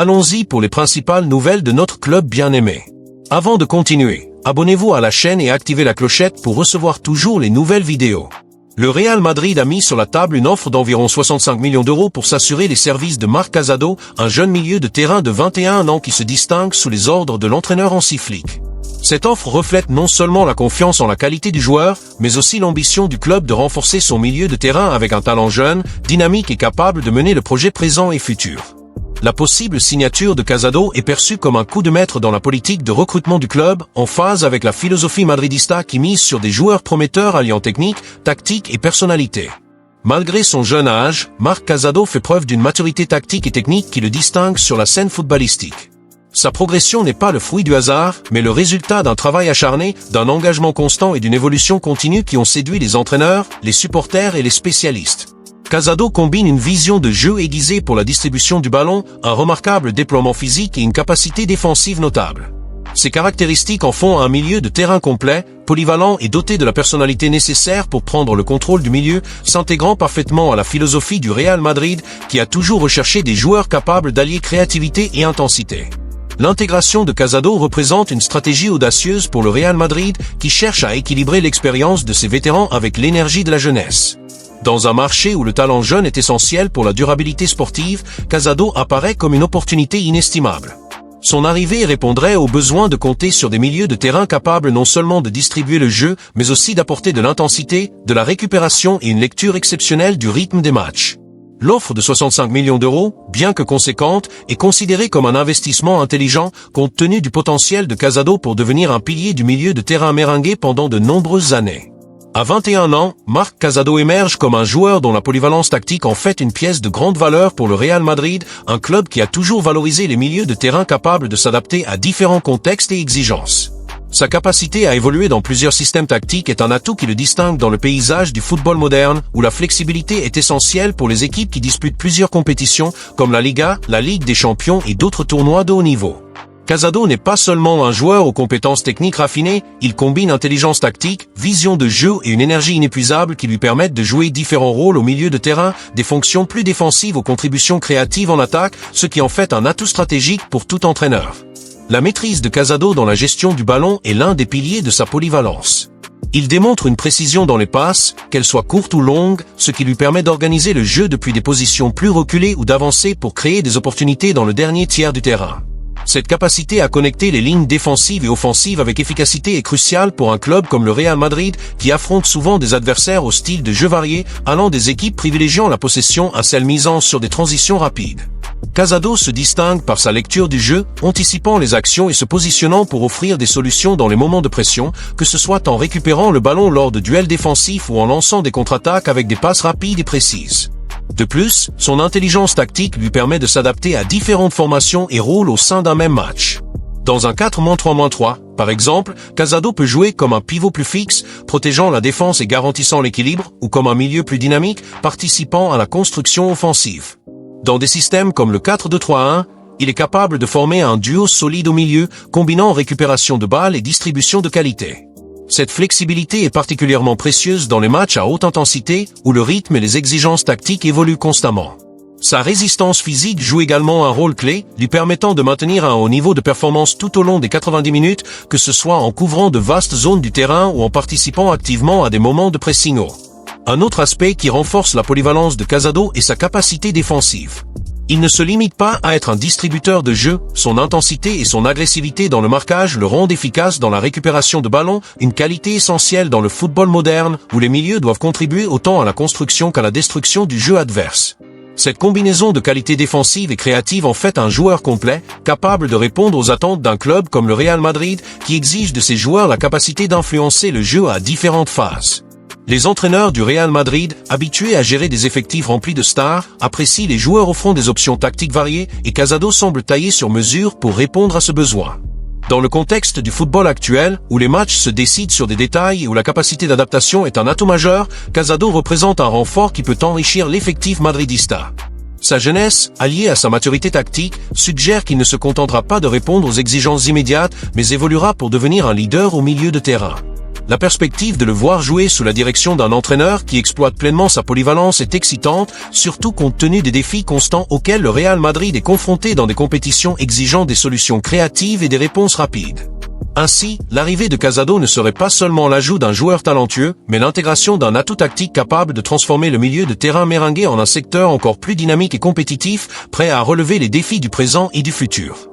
Allons-y pour les principales nouvelles de notre club bien-aimé. Avant de continuer, abonnez-vous à la chaîne et activez la clochette pour recevoir toujours les nouvelles vidéos. Le Real Madrid a mis sur la table une offre d'environ 65 millions d'euros pour s'assurer les services de Marc Casado, un jeune milieu de terrain de 21 ans qui se distingue sous les ordres de l'entraîneur Hansi Flick. Cette offre reflète non seulement la confiance en la qualité du joueur, mais aussi l'ambition du club de renforcer son milieu de terrain avec un talent jeune, dynamique et capable de mener le projet présent et futur. La possible signature de Casado est perçue comme un coup de maître dans la politique de recrutement du club, en phase avec la philosophie madridista qui mise sur des joueurs prometteurs alliant technique, tactique et personnalité. Malgré son jeune âge, Marc Casado fait preuve d'une maturité tactique et technique qui le distingue sur la scène footballistique. Sa progression n'est pas le fruit du hasard, mais le résultat d'un travail acharné, d'un engagement constant et d'une évolution continue qui ont séduit les entraîneurs, les supporters et les spécialistes. Casado combine une vision de jeu aiguisée pour la distribution du ballon, un remarquable déploiement physique et une capacité défensive notable. Ces caractéristiques en font un milieu de terrain complet, polyvalent et doté de la personnalité nécessaire pour prendre le contrôle du milieu, s'intégrant parfaitement à la philosophie du Real Madrid, qui a toujours recherché des joueurs capables d'allier créativité et intensité. L'intégration de Casado représente une stratégie audacieuse pour le Real Madrid, qui cherche à équilibrer l'expérience de ses vétérans avec l'énergie de la jeunesse. Dans un marché où le talent jeune est essentiel pour la durabilité sportive, Casado apparaît comme une opportunité inestimable. Son arrivée répondrait au besoin de compter sur des milieux de terrain capables non seulement de distribuer le jeu, mais aussi d'apporter de l'intensité, de la récupération et une lecture exceptionnelle du rythme des matchs. L'offre de 65 millions d'euros, bien que conséquente, est considérée comme un investissement intelligent compte tenu du potentiel de Casado pour devenir un pilier du milieu de terrain merengue pendant de nombreuses années. À 21 ans, Marc Casado émerge comme un joueur dont la polyvalence tactique en fait une pièce de grande valeur pour le Real Madrid, un club qui a toujours valorisé les milieux de terrain capables de s'adapter à différents contextes et exigences. Sa capacité à évoluer dans plusieurs systèmes tactiques est un atout qui le distingue dans le paysage du football moderne, où la flexibilité est essentielle pour les équipes qui disputent plusieurs compétitions, comme la Liga, la Ligue des Champions et d'autres tournois de haut niveau. Casado n'est pas seulement un joueur aux compétences techniques raffinées, il combine intelligence tactique, vision de jeu et une énergie inépuisable qui lui permettent de jouer différents rôles au milieu de terrain, des fonctions plus défensives aux contributions créatives en attaque, ce qui en fait un atout stratégique pour tout entraîneur. La maîtrise de Casado dans la gestion du ballon est l'un des piliers de sa polyvalence. Il démontre une précision dans les passes, qu'elles soient courtes ou longues, ce qui lui permet d'organiser le jeu depuis des positions plus reculées ou d'avancer pour créer des opportunités dans le dernier tiers du terrain. Cette capacité à connecter les lignes défensives et offensives avec efficacité est cruciale pour un club comme le Real Madrid, qui affronte souvent des adversaires au style de jeu varié, allant des équipes privilégiant la possession à celles misant sur des transitions rapides. Casado se distingue par sa lecture du jeu, anticipant les actions et se positionnant pour offrir des solutions dans les moments de pression, que ce soit en récupérant le ballon lors de duels défensifs ou en lançant des contre-attaques avec des passes rapides et précises. De plus, son intelligence tactique lui permet de s'adapter à différentes formations et rôles au sein d'un même match. Dans un 4-3-3, par exemple, Casado peut jouer comme un pivot plus fixe, protégeant la défense et garantissant l'équilibre, ou comme un milieu plus dynamique, participant à la construction offensive. Dans des systèmes comme le 4-2-3-1, il est capable de former un duo solide au milieu, combinant récupération de balles et distribution de qualité. Cette flexibilité est particulièrement précieuse dans les matchs à haute intensité, où le rythme et les exigences tactiques évoluent constamment. Sa résistance physique joue également un rôle clé, lui permettant de maintenir un haut niveau de performance tout au long des 90 minutes, que ce soit en couvrant de vastes zones du terrain ou en participant activement à des moments de pressing haut. Un autre aspect qui renforce la polyvalence de Casado est sa capacité défensive. Il ne se limite pas à être un distributeur de jeu, son intensité et son agressivité dans le marquage le rendent efficace dans la récupération de ballons, une qualité essentielle dans le football moderne, où les milieux doivent contribuer autant à la construction qu'à la destruction du jeu adverse. Cette combinaison de qualité défensive et créative en fait un joueur complet, capable de répondre aux attentes d'un club comme le Real Madrid, qui exige de ses joueurs la capacité d'influencer le jeu à différentes phases. Les entraîneurs du Real Madrid, habitués à gérer des effectifs remplis de stars, apprécient les joueurs offrant des options tactiques variées et Casado semble taillé sur mesure pour répondre à ce besoin. Dans le contexte du football actuel, où les matchs se décident sur des détails et où la capacité d'adaptation est un atout majeur, Casado représente un renfort qui peut enrichir l'effectif madridista. Sa jeunesse, alliée à sa maturité tactique, suggère qu'il ne se contentera pas de répondre aux exigences immédiates, mais évoluera pour devenir un leader au milieu de terrain. La perspective de le voir jouer sous la direction d'un entraîneur qui exploite pleinement sa polyvalence est excitante, surtout compte tenu des défis constants auxquels le Real Madrid est confronté dans des compétitions exigeant des solutions créatives et des réponses rapides. Ainsi, l'arrivée de Casado ne serait pas seulement l'ajout d'un joueur talentueux, mais l'intégration d'un atout tactique capable de transformer le milieu de terrain merengue en un secteur encore plus dynamique et compétitif, prêt à relever les défis du présent et du futur.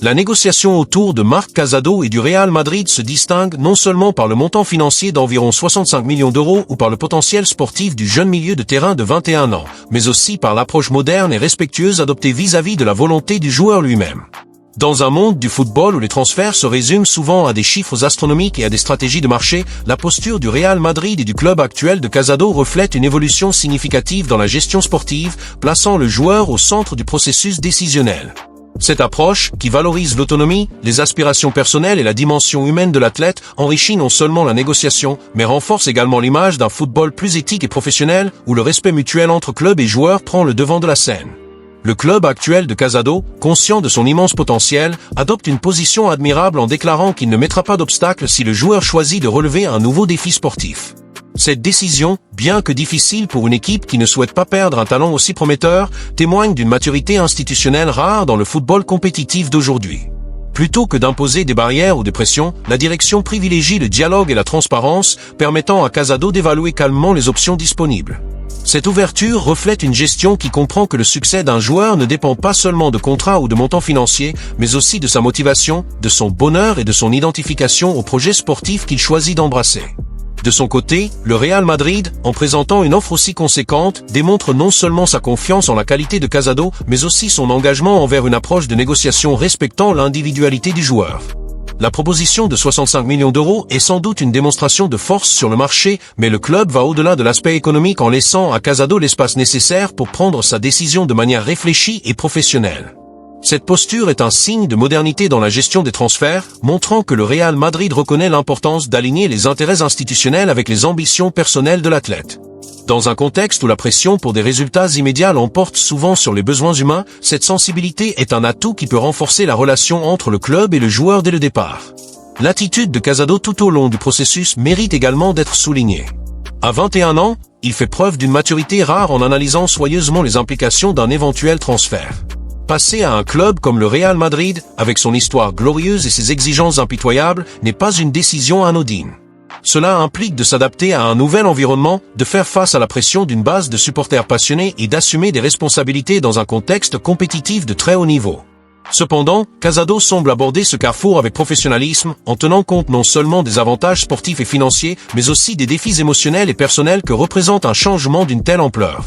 La négociation autour de Marc Casado et du Real Madrid se distingue non seulement par le montant financier d'environ 65 millions d'euros ou par le potentiel sportif du jeune milieu de terrain de 21 ans, mais aussi par l'approche moderne et respectueuse adoptée vis-à-vis de la volonté du joueur lui-même. Dans un monde du football où les transferts se résument souvent à des chiffres astronomiques et à des stratégies de marché, la posture du Real Madrid et du club actuel de Casado reflète une évolution significative dans la gestion sportive, plaçant le joueur au centre du processus décisionnel. Cette approche, qui valorise l'autonomie, les aspirations personnelles et la dimension humaine de l'athlète, enrichit non seulement la négociation, mais renforce également l'image d'un football plus éthique et professionnel, où le respect mutuel entre club et joueur prend le devant de la scène. Le club actuel de Casado, conscient de son immense potentiel, adopte une position admirable en déclarant qu'il ne mettra pas d'obstacle si le joueur choisit de relever un nouveau défi sportif. Cette décision, bien que difficile pour une équipe qui ne souhaite pas perdre un talent aussi prometteur, témoigne d'une maturité institutionnelle rare dans le football compétitif d'aujourd'hui. Plutôt que d'imposer des barrières ou des pressions, la direction privilégie le dialogue et la transparence, permettant à Casado d'évaluer calmement les options disponibles. Cette ouverture reflète une gestion qui comprend que le succès d'un joueur ne dépend pas seulement de contrats ou de montants financiers, mais aussi de sa motivation, de son bonheur et de son identification au projet sportif qu'il choisit d'embrasser. De son côté, le Real Madrid, en présentant une offre aussi conséquente, démontre non seulement sa confiance en la qualité de Casado, mais aussi son engagement envers une approche de négociation respectant l'individualité du joueur. La proposition de 65 millions d'euros est sans doute une démonstration de force sur le marché, mais le club va au-delà de l'aspect économique en laissant à Casado l'espace nécessaire pour prendre sa décision de manière réfléchie et professionnelle. Cette posture est un signe de modernité dans la gestion des transferts, montrant que le Real Madrid reconnaît l'importance d'aligner les intérêts institutionnels avec les ambitions personnelles de l'athlète. Dans un contexte où la pression pour des résultats immédiats l'emporte souvent sur les besoins humains, cette sensibilité est un atout qui peut renforcer la relation entre le club et le joueur dès le départ. L'attitude de Casado tout au long du processus mérite également d'être soulignée. À 21 ans, il fait preuve d'une maturité rare en analysant soigneusement les implications d'un éventuel transfert. Passer à un club comme le Real Madrid, avec son histoire glorieuse et ses exigences impitoyables, n'est pas une décision anodine. Cela implique de s'adapter à un nouvel environnement, de faire face à la pression d'une base de supporters passionnés et d'assumer des responsabilités dans un contexte compétitif de très haut niveau. Cependant, Casado semble aborder ce carrefour avec professionnalisme, en tenant compte non seulement des avantages sportifs et financiers, mais aussi des défis émotionnels et personnels que représente un changement d'une telle ampleur.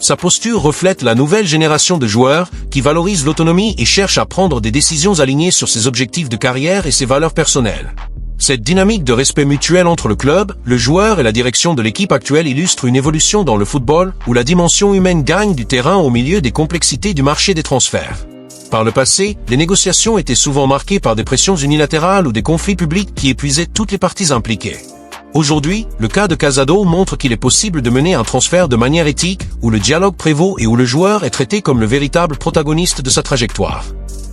Sa posture reflète la nouvelle génération de joueurs qui valorisent l'autonomie et cherchent à prendre des décisions alignées sur ses objectifs de carrière et ses valeurs personnelles. Cette dynamique de respect mutuel entre le club, le joueur et la direction de l'équipe actuelle illustre une évolution dans le football où la dimension humaine gagne du terrain au milieu des complexités du marché des transferts. Par le passé, les négociations étaient souvent marquées par des pressions unilatérales ou des conflits publics qui épuisaient toutes les parties impliquées. Aujourd'hui, le cas de Casado montre qu'il est possible de mener un transfert de manière éthique, où le dialogue prévaut et où le joueur est traité comme le véritable protagoniste de sa trajectoire.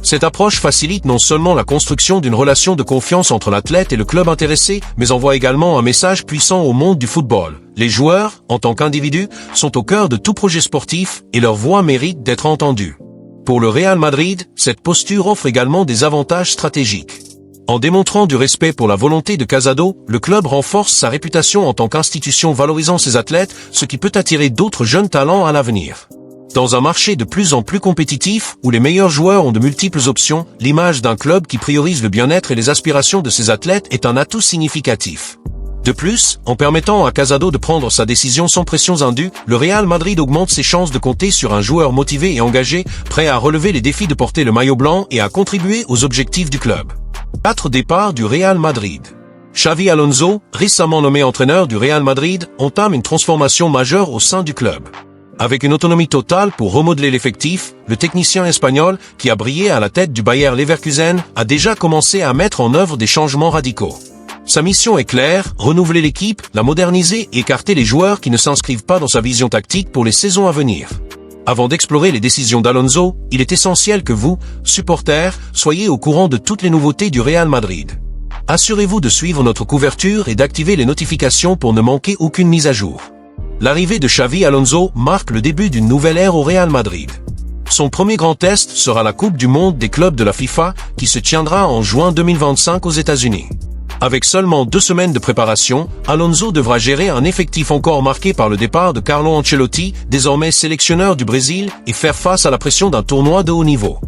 Cette approche facilite non seulement la construction d'une relation de confiance entre l'athlète et le club intéressé, mais envoie également un message puissant au monde du football. Les joueurs, en tant qu'individus, sont au cœur de tout projet sportif et leur voix mérite d'être entendue. Pour le Real Madrid, cette posture offre également des avantages stratégiques. En démontrant du respect pour la volonté de Casado, le club renforce sa réputation en tant qu'institution valorisant ses athlètes, ce qui peut attirer d'autres jeunes talents à l'avenir. Dans un marché de plus en plus compétitif, où les meilleurs joueurs ont de multiples options, l'image d'un club qui priorise le bien-être et les aspirations de ses athlètes est un atout significatif. De plus, en permettant à Casado de prendre sa décision sans pressions indues, le Real Madrid augmente ses chances de compter sur un joueur motivé et engagé, prêt à relever les défis de porter le maillot blanc et à contribuer aux objectifs du club. 4 départs du Real Madrid. Xavi Alonso, récemment nommé entraîneur du Real Madrid, entame une transformation majeure au sein du club. Avec une autonomie totale pour remodeler l'effectif, le technicien espagnol, qui a brillé à la tête du Bayer Leverkusen, a déjà commencé à mettre en œuvre des changements radicaux. Sa mission est claire, renouveler l'équipe, la moderniser et écarter les joueurs qui ne s'inscrivent pas dans sa vision tactique pour les saisons à venir. Avant d'explorer les décisions d'Alonso, il est essentiel que vous, supporters, soyez au courant de toutes les nouveautés du Real Madrid. Assurez-vous de suivre notre couverture et d'activer les notifications pour ne manquer aucune mise à jour. L'arrivée de Xavi Alonso marque le début d'une nouvelle ère au Real Madrid. Son premier grand test sera la Coupe du Monde des clubs de la FIFA qui se tiendra en juin 2025 aux États-Unis. Avec seulement 2 semaines de préparation, Alonso devra gérer un effectif encore marqué par le départ de Carlo Ancelotti, désormais sélectionneur du Brésil, et faire face à la pression d'un tournoi de haut niveau.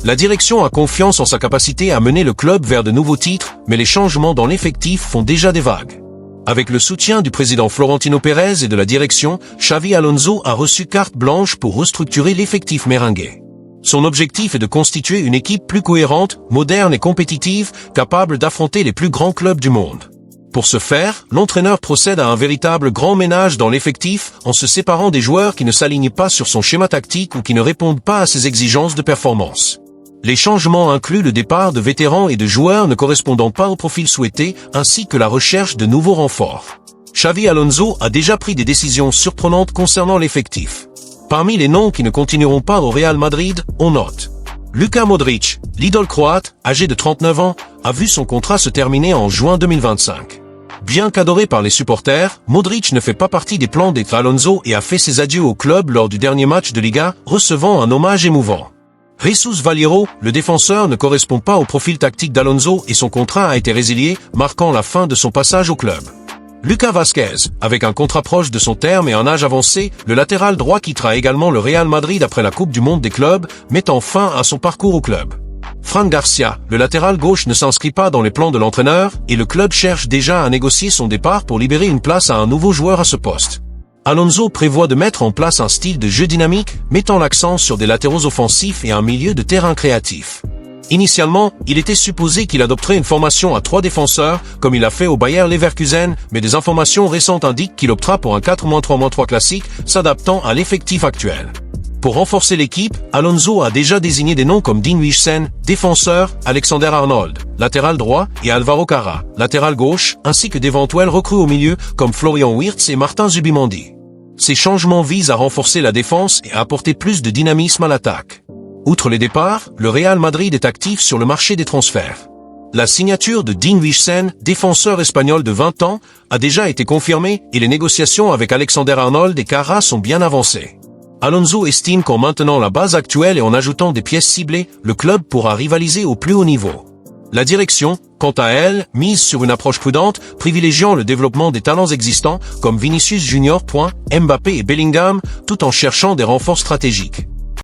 La direction a confiance en sa capacité à mener le club vers de nouveaux titres, mais les changements dans l'effectif font déjà des vagues. Avec le soutien du président Florentino Pérez et de la direction, Xavi Alonso a reçu carte blanche pour restructurer l'effectif merengue. Son objectif est de constituer une équipe plus cohérente, moderne et compétitive, capable d'affronter les plus grands clubs du monde. Pour ce faire, l'entraîneur procède à un véritable grand ménage dans l'effectif en se séparant des joueurs qui ne s'alignent pas sur son schéma tactique ou qui ne répondent pas à ses exigences de performance. Les changements incluent le départ de vétérans et de joueurs ne correspondant pas au profil souhaité, ainsi que la recherche de nouveaux renforts. Xavi Alonso a déjà pris des décisions surprenantes concernant l'effectif. Parmi les noms qui ne continueront pas au Real Madrid, on note Luka Modric, l'idole croate, âgé de 39 ans, a vu son contrat se terminer en juin 2025. Bien qu'adoré par les supporters, Modric ne fait pas partie des plans d'être Alonso et a fait ses adieux au club lors du dernier match de Liga, recevant un hommage émouvant. Jesus Vallejo, le défenseur, ne correspond pas au profil tactique d'Alonso et son contrat a été résilié, marquant la fin de son passage au club. Lucas Vázquez, avec un contrat proche de son terme et un âge avancé, le latéral droit quittera également le Real Madrid après la Coupe du Monde des clubs, mettant fin à son parcours au club. Fran Garcia, le latéral gauche, ne s'inscrit pas dans les plans de l'entraîneur et le club cherche déjà à négocier son départ pour libérer une place à un nouveau joueur à ce poste. Alonso prévoit de mettre en place un style de jeu dynamique, mettant l'accent sur des latéraux offensifs et un milieu de terrain créatif. Initialement, il était supposé qu'il adopterait une formation à 3 défenseurs, comme il a fait au Bayer Leverkusen, mais des informations récentes indiquent qu'il optera pour un 4-3-3 classique, s'adaptant à l'effectif actuel. Pour renforcer l'équipe, Alonso a déjà désigné des noms comme Dean Huijsen, défenseur, Alexander Arnold, latéral droit, et Alvaro Cara, latéral gauche, ainsi que d'éventuels recrues au milieu, comme Florian Wirtz et Martin Zubimendi. Ces changements visent à renforcer la défense et à apporter plus de dynamisme à l'attaque. Outre les départs, le Real Madrid est actif sur le marché des transferts. La signature de Dean Huijsen, défenseur espagnol de 20 ans, a déjà été confirmée et les négociations avec Alexander Arnold et Cara sont bien avancées. Alonso estime qu'en maintenant la base actuelle et en ajoutant des pièces ciblées, le club pourra rivaliser au plus haut niveau. La direction, quant à elle, mise sur une approche prudente, privilégiant le développement des talents existants comme Vinicius Junior, Mbappé et Bellingham, tout en cherchant des renforts stratégiques.